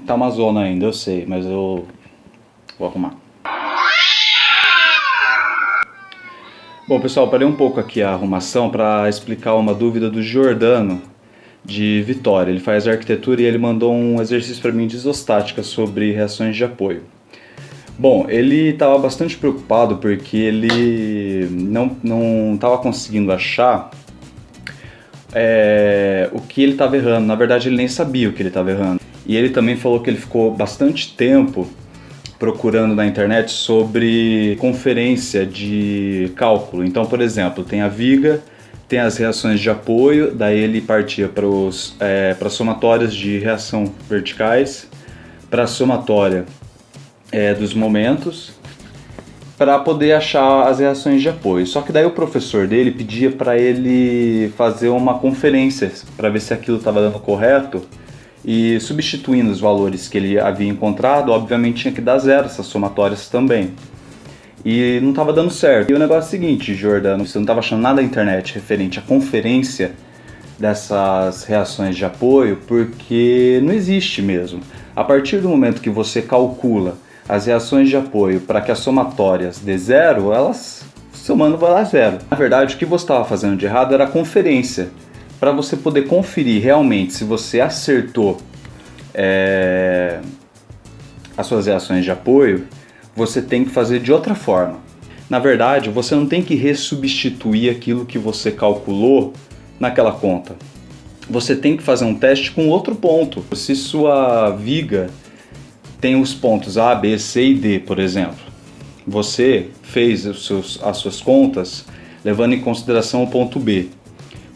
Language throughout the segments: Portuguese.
Tá uma zona ainda, eu sei, mas eu vou arrumar. Bom, pessoal, parei um pouco aqui a arrumação para explicar uma dúvida do Giordano de Vitória. Ele faz arquitetura e ele mandou um exercício para mim de isostática sobre reações de apoio. Bom, ele estava bastante preocupado porque ele não estava conseguindo achar o que ele estava errando. Na verdade, ele nem sabia o que ele estava errando. E ele também falou que ele ficou bastante tempo procurando na internet sobre conferência de cálculo. Então, por exemplo, tem a viga, tem as reações de apoio, daí ele partia para as somatórias de reação verticais, para a somatória dos momentos, para poder achar as reações de apoio. Só que daí o professor dele pedia para ele fazer uma conferência para ver se aquilo estava dando correto, e substituindo os valores que ele havia encontrado, obviamente tinha que dar zero essas somatórias também. E não estava dando certo. E o negócio é o seguinte, Jordano, você não estava achando nada na internet referente à conferência dessas reações de apoio, porque não existe mesmo. A partir do momento que você calcula as reações de apoio para que as somatórias dê zero, elas somando vai dar zero. Na verdade, o que você estava fazendo de errado era a conferência. Para você poder conferir realmente se você acertou as suas reações de apoio, você tem que fazer de outra forma. Na verdade, você não tem que ressubstituir aquilo que você calculou naquela conta. Você tem que fazer um teste com outro ponto. Se sua viga tem os pontos A, B, C e D, por exemplo, você fez as suas contas levando em consideração o ponto B.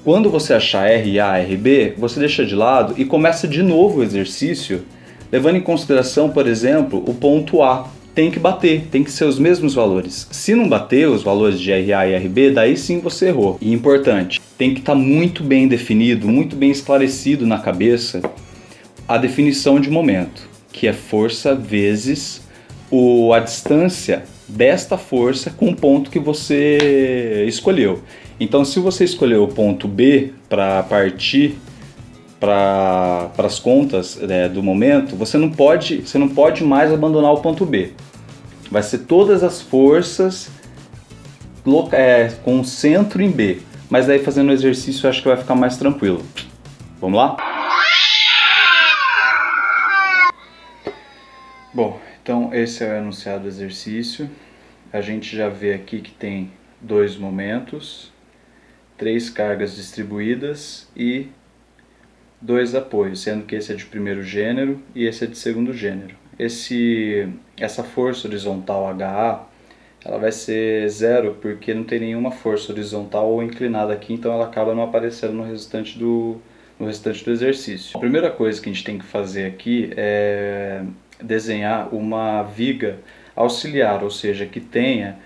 Quando você achar RA, RB, você deixa de lado e começa de novo o exercício, levando em consideração, por exemplo, o ponto A. Tem que bater, tem que ser os mesmos valores. Se não bater os valores de RA e RB, daí sim você errou. E importante, tem que estar muito bem definido, muito bem esclarecido na cabeça a definição de momento, que é força vezes a distância desta força com o ponto que você escolheu. Então, se você escolheu o ponto B para partir para as contas do momento, você não pode mais abandonar o ponto B. Vai ser todas as forças com centro em B. Mas daí fazendo o exercício eu acho que vai ficar mais tranquilo. Vamos lá? Bom, então esse é o enunciado do exercício. A gente já vê aqui que tem 2 momentos, 3 cargas distribuídas e 2 apoios, sendo que esse é de primeiro gênero e esse é de segundo gênero. Essa força horizontal HA, ela vai ser zero porque não tem nenhuma força horizontal ou inclinada aqui, então ela acaba não aparecendo no restante do exercício. A primeira coisa que a gente tem que fazer aqui é desenhar uma viga auxiliar, ou seja, que tenha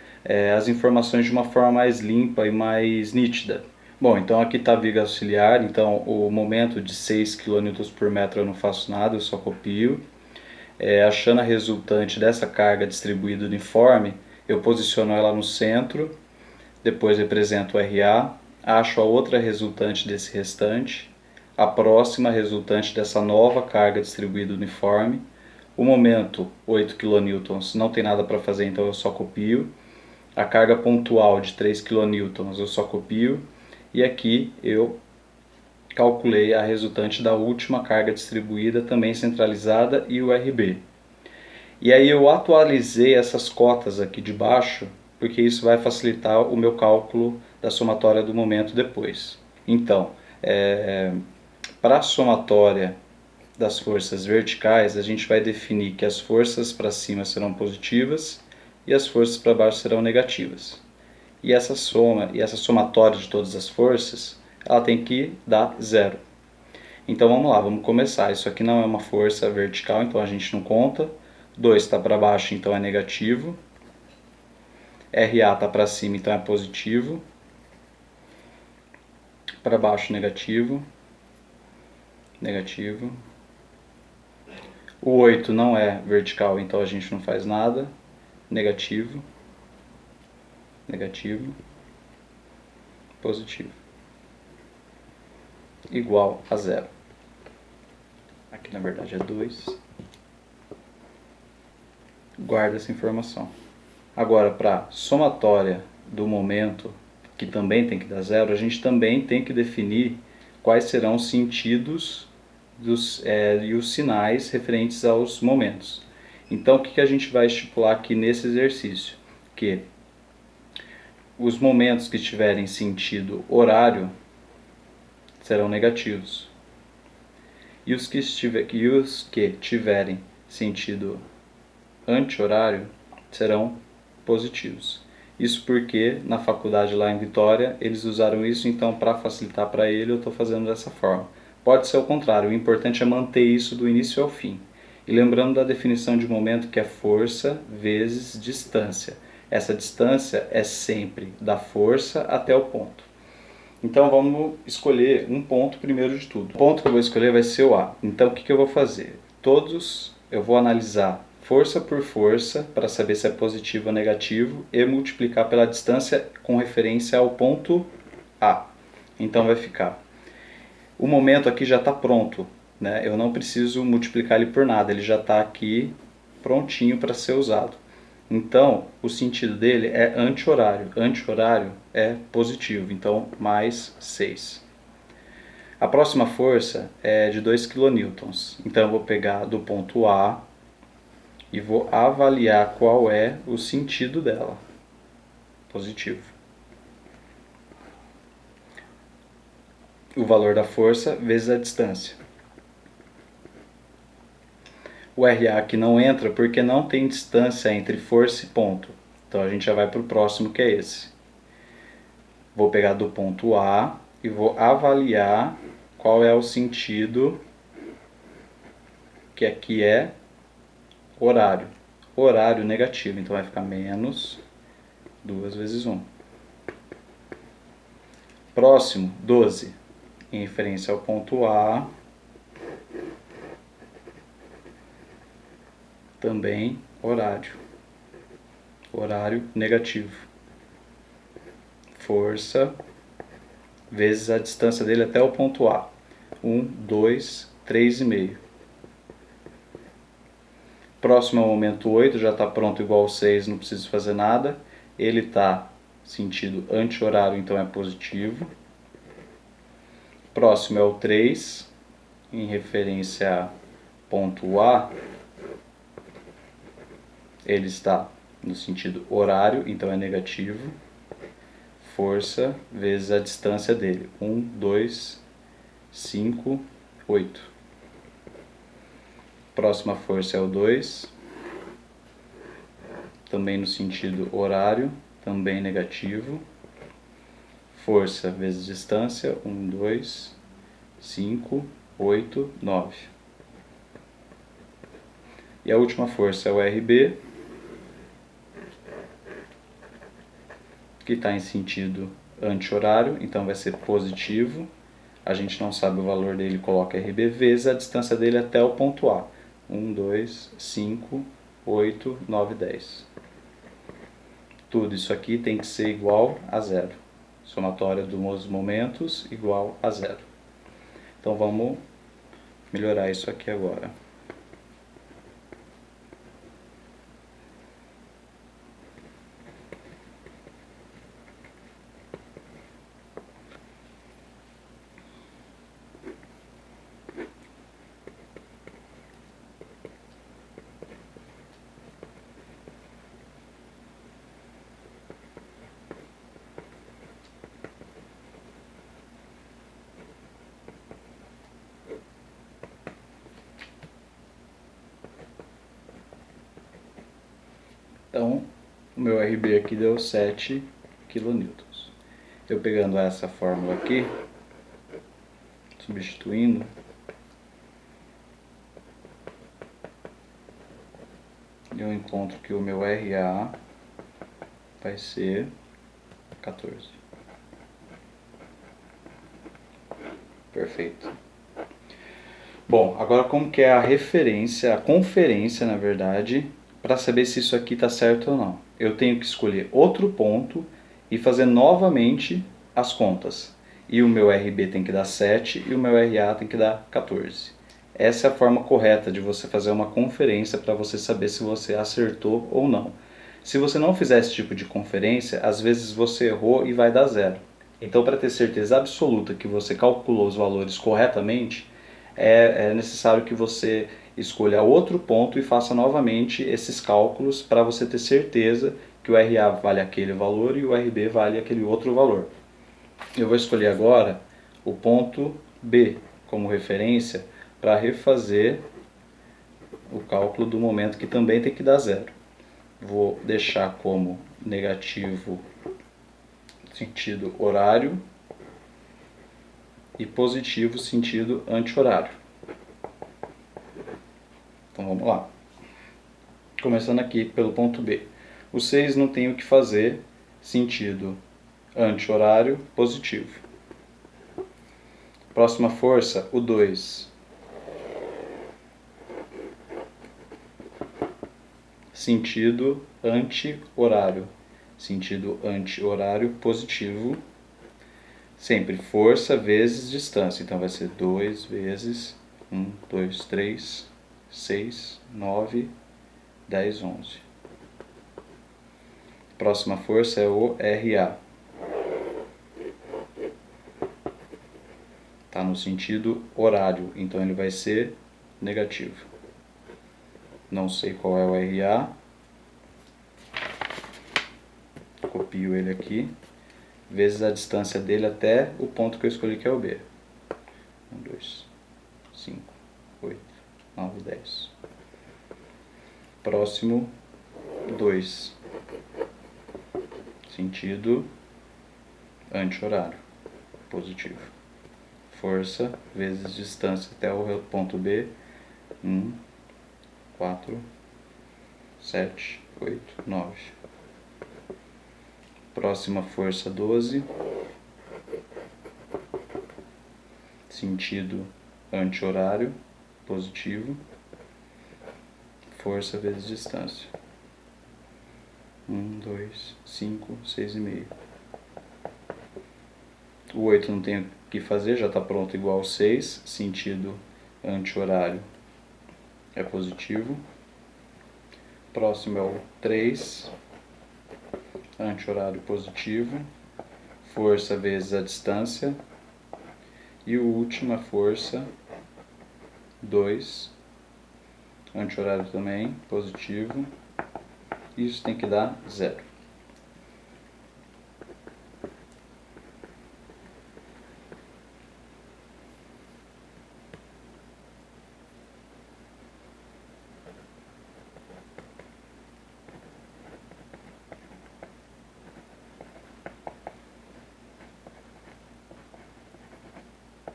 as informações de uma forma mais limpa e mais nítida. Bom, então aqui está a viga auxiliar, então o momento de 6 kN por metro eu não faço nada, eu só copio. Achando a resultante dessa carga distribuída uniforme, eu posiciono ela no centro, depois represento o RA, acho a outra resultante desse restante, a próxima resultante dessa nova carga distribuída uniforme. O momento, 8 kN, não tem nada para fazer, então eu só copio. A carga pontual de 3 kN eu só copio. E aqui eu calculei a resultante da última carga distribuída, também centralizada, e o RB. E aí eu atualizei essas cotas aqui de baixo, porque isso vai facilitar o meu cálculo da somatória do momento depois. Então, para a somatória das forças verticais, a gente vai definir que as forças para cima serão positivas e as forças para baixo serão negativas. E essa soma e essa somatória de todas as forças, ela tem que dar zero. Então vamos lá, vamos começar. Isso aqui não é uma força vertical, então a gente não conta. 2 está para baixo, então é negativo. RA está para cima, então é positivo. Para baixo, negativo. Negativo. O 8 não é vertical, então a gente não faz nada. Negativo. Negativo. Positivo. Igual a zero. Aqui na verdade é 2. guarda essa informação. Agora, para somatória do momento, que também tem que dar zero, a gente também tem que definir quais serão os sentidos e os sinais referentes aos momentos. Então, o que a gente vai estipular aqui nesse exercício? Que os momentos que tiverem sentido horário serão negativos. E os que tiverem sentido anti-horário serão positivos. Isso porque na faculdade lá em Vitória eles usaram isso, então para facilitar para ele eu estou fazendo dessa forma. Pode ser o contrário, o importante é manter isso do início ao fim. E lembrando da definição de momento, que é força vezes distância. Essa distância é sempre da força até o ponto. Então vamos escolher um ponto primeiro de tudo. O ponto que eu vou escolher vai ser o A. Então o que eu vou fazer? Eu vou analisar força por força para saber se é positivo ou negativo e multiplicar pela distância com referência ao ponto A. Então vai ficar. O momento aqui já está pronto, né? Eu não preciso multiplicar ele por nada, ele já está aqui prontinho para ser usado. Então, o sentido dele é anti-horário. Anti-horário é positivo, então mais 6. A próxima força é de 2 kN. Então, eu vou pegar do ponto A e vou avaliar qual é o sentido dela. Positivo. O valor da força vezes a distância. O RA aqui não entra porque não tem distância entre força e ponto. Então a gente já vai para o próximo, que é esse. Vou pegar do ponto A e vou avaliar qual é o sentido, que aqui é horário. Horário negativo, então vai ficar menos 2 vezes 1. Próximo, 12. Em referência ao ponto A. Também horário. Horário negativo. Força vezes a distância dele até o ponto A. 1, 2, 3,5. Próximo ao momento 8, já está pronto igual ao 6, não preciso fazer nada. Ele está sentido anti-horário, então é positivo. Próximo é o 3, em referência a ponto A. Ele está no sentido horário, então é negativo. Força vezes a distância dele. 1, 2, 5, 8. Próxima força é o 2. Também no sentido horário, também negativo. Força vezes distância. 1, 2, 5, 8, 9. E a última força é o RB, que está em sentido anti-horário, então vai ser positivo. A gente não sabe o valor dele, coloca RB vezes a distância dele até o ponto A. 1, 2, 5, 8, 9, 10. Tudo isso aqui tem que ser igual a zero. Somatória dos momentos igual a zero. Então vamos melhorar isso aqui agora. Então, o meu RB aqui deu 7 kN. Eu pegando essa fórmula aqui, substituindo, eu encontro que o meu RA vai ser 14. Perfeito. Bom, agora como que é a referência, a conferência, na verdade, para saber se isso aqui está certo ou não? Eu tenho que escolher outro ponto e fazer novamente as contas. E o meu RB tem que dar 7 e o meu RA tem que dar 14. Essa é a forma correta de você fazer uma conferência para você saber se você acertou ou não. Se você não fizer esse tipo de conferência, às vezes você errou e vai dar 0. Então, para ter certeza absoluta que você calculou os valores corretamente, é necessário que você escolha outro ponto e faça novamente esses cálculos para você ter certeza que o RA vale aquele valor e o RB vale aquele outro valor. Eu vou escolher agora o ponto B como referência para refazer o cálculo do momento, que também tem que dar 0. Vou deixar como negativo sentido horário e positivo sentido anti-horário. Então vamos lá. Começando aqui pelo ponto B. O 6 não tem o que fazer, sentido anti-horário positivo. Próxima força, o 2. Sentido anti-horário. Sentido anti-horário positivo. Sempre força vezes distância. Então vai ser 2 vezes 1, 2, 3, 6, 9, 10, 11. Próxima força é o RA. Está no sentido horário, então ele vai ser negativo. Não sei qual é o RA. Copio ele aqui. Vezes a distância dele até o ponto que eu escolhi, que é o B. 1, 2, 5, 8, 9, 10. Próximo, 2. Sentido anti-horário, positivo. Força vezes distância até o ponto B. 1, 4, 7, 8, 9. Próxima força, 12. Sentido anti-horário, positivo. Força vezes distância. 1, 2, 5, 6,5. O 8 não tem o que fazer, já está pronto, igual ao 6. Sentido anti-horário é positivo. Próximo é o 3. Anti-horário positivo. Força vezes a distância. E o última força, 2. Anti-horário também, positivo. Isso tem que dar 0.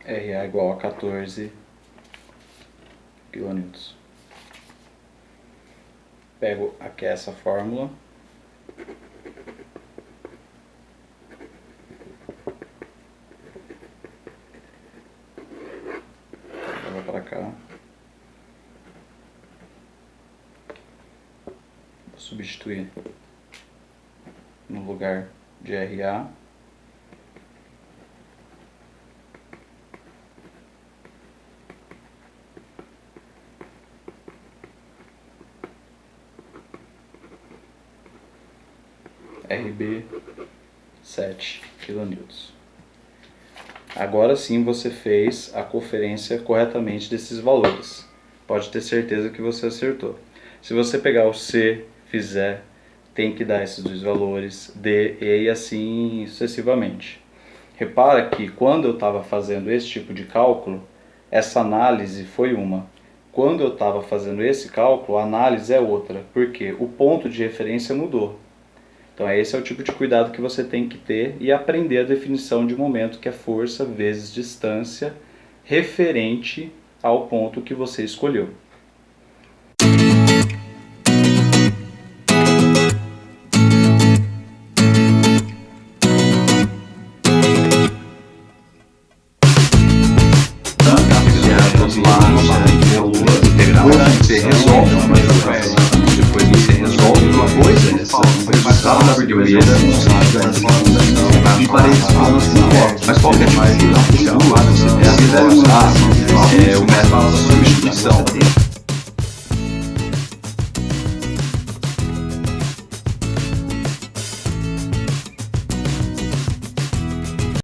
RA igual a 14 kN. Pego aqui essa fórmula. Vou para cá. Vou substituir no lugar de RA. RB 7 kN. Agora sim você fez a conferência corretamente desses valores. Pode ter certeza que você acertou. Se você pegar o C, fizer, tem que dar esses dois valores, D, E e assim sucessivamente. Repara que quando eu estava fazendo esse tipo de cálculo, essa análise foi uma. Quando eu estava fazendo esse cálculo, a análise é outra, porque o ponto de referência mudou. Então esse é o tipo de cuidado que você tem que ter e aprender a definição de momento, que é força vezes distância referente ao ponto que você escolheu. Depois você resolve uma coisa, essa da me parece mas qualquer tipo de substituição, o método da substituição.